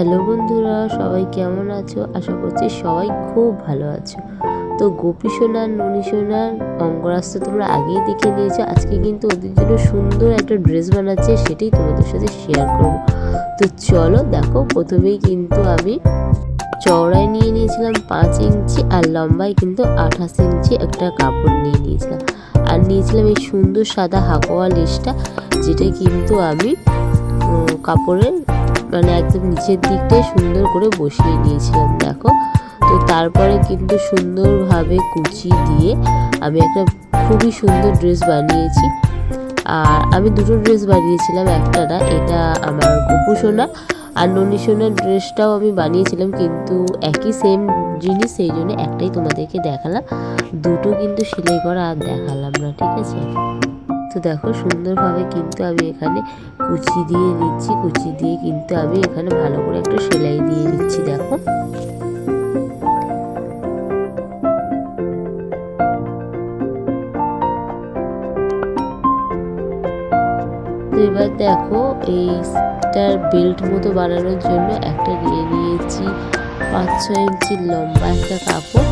Hello বন্ধুরা, সবাই কেমন আছো? আশা করছি সবাই খুব ভালো আছো। তো গোপী সোনার ননী সোনার অঙ্গরাজ তো তোমরা আগেই দেখে নিয়েছো। আজকে কিন্তু ওদের জন্য সুন্দর একটা ড্রেস বানাচ্ছে, সেটাই তোমাদের সাথে শেয়ার করব। তো চলো দেখো, প্রথমেই কিন্তু আমি চওড়ায় নিয়ে নিয়েছিলাম 5 ইঞ্চি আর লম্বায় কিন্তু 28 ইঞ্চি একটা কাপড় নিয়ে নিয়েছিলাম। আর নিয়েছিলাম এই সুন্দর সাদা হাকোয়া লেসটা, যেটা কিন্তু আমি কাপড়ের মানে একদম নিচের দিকটায় সুন্দর করে বসিয়ে নিয়েছিলাম। দেখো, তো তারপরে কিন্তু সুন্দরভাবে কুচি দিয়ে আমি একটা খুবই সুন্দর ড্রেস বানিয়েছি। আর আমি দুটো ড্রেস বানিয়েছিলাম, একটা না, এটা আমার গোপু সোনা আর ননী সোনার ড্রেসটাও আমি বানিয়েছিলাম, কিন্তু একই সেম জিনিস, সেই জন্য একটাই তোমাদেরকে দেখালাম, দুটো কিন্তু সেলাই করা আর দেখালাম না, ঠিক আছে? তো দেখো সুন্দরভাবে কিন্তু আমি এখানে কুচি দিয়ে নিচ্ছি, কুচি দিয়ে কিন্তু আমি এখানে ভালো করে একটা সেলাই দিয়ে নিচ্ছি। দেখো, তো এবার দেখো এইটার বেল্ট মতো বানানোর জন্য একটা নিয়ে নিয়েছি 5-6 ইঞ্চির লম্বা একটা কাপড়,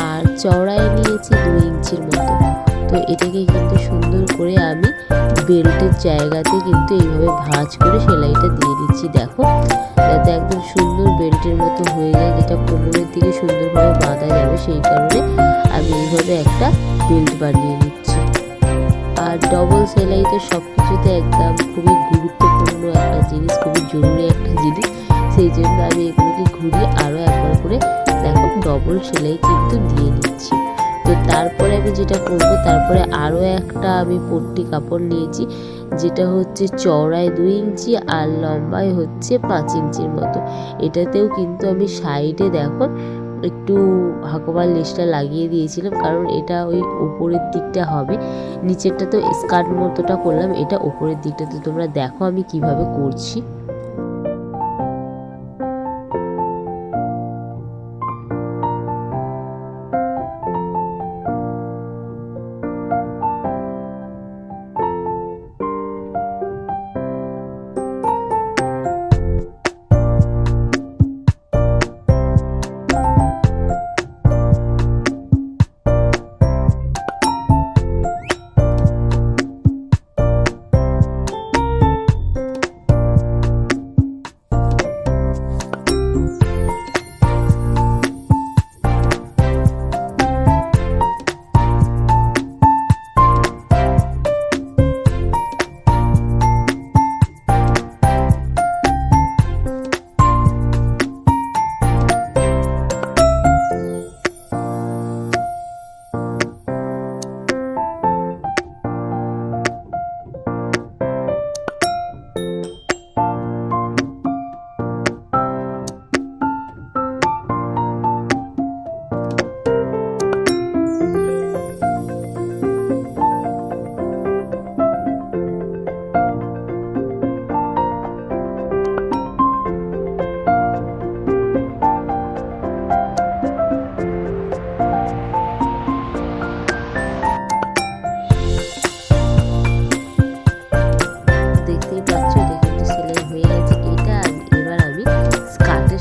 আর চওড়ায় নিয়েছি 2 ইঞ্চির মতো। তো এটাকে কিন্তু সুন্দর করে আমি বেল্টের জায়গাতে কিন্তু এইভাবে ভাঁজ করে সেলাইটা দিয়ে দিচ্ছি। দেখো, যাতে একদম সুন্দর বেল্টের মতো হয়ে যায়, যেটা কোমরের দিকে সুন্দরভাবে বাঁধা যাবে, সেই কারণে আমি এইভাবে একটা বেল্ট বানিয়ে নিচ্ছি। আর ডবল সেলাই তো সব কিছুতে একদম খুবই গুরুত্বপূর্ণ একটা জিনিস, খুবই জরুরি একটা জিনিস, সেই জন্য আমি এগুলোকে ঘুরিয়ে আরও একবার করে দেখো ডবল সেলাই কিন্তু দিয়ে নিচ্ছি। তো তারপরে আমি যেটা করব, তারপরে আরও একটা আমি পট্টি কাপড় নিয়েছি, যেটা হচ্ছে চওড়ায় 2 ইঞ্চি আর লম্বায় হচ্ছে 5 ইঞ্চির মতো। এটাতেও কিন্তু আমি সাইডে দেখো একটু হাকোবার লেসটা লাগিয়ে দিয়েছিলাম, কারণ এটা ওই উপরের দিকটা হবে, নিচেরটা তো স্কার্ট মতোটা করলাম, এটা উপরের দিকটা। তো তোমরা দেখো আমি কিভাবে করছি।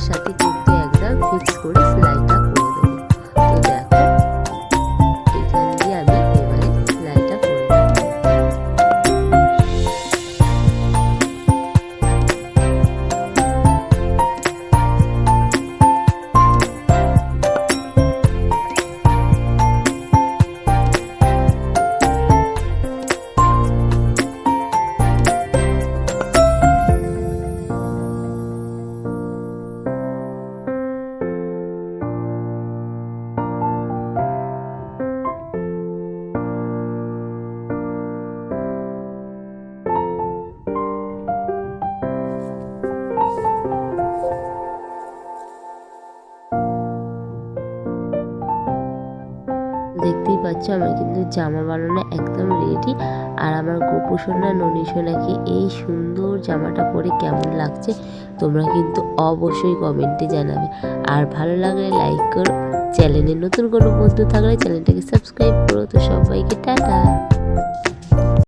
সাথে কিন্তু একদম ফিক্স করে সেলাইটা করে দেবো। তো দেখো, এখান দিয়ে আমি এবারে সেলাইটা করে দেবো। দেখতেই পাচ্ছ আমার কিন্তু জামা বানানো একদম রেডি। আর আমার গোপু সোনা ননী সোনাকে এই সুন্দর জামাটা পরে কেমন লাগছে তোমরা কিন্তু অবশ্যই কমেন্টে জানাবে। আর ভালো লাগলে লাইক করো, চ্যানেলে নতুন কোনো বন্ধু থাকলে চ্যানেলটাকে সাবস্ক্রাইব করো। তো সবাইকে টাটা।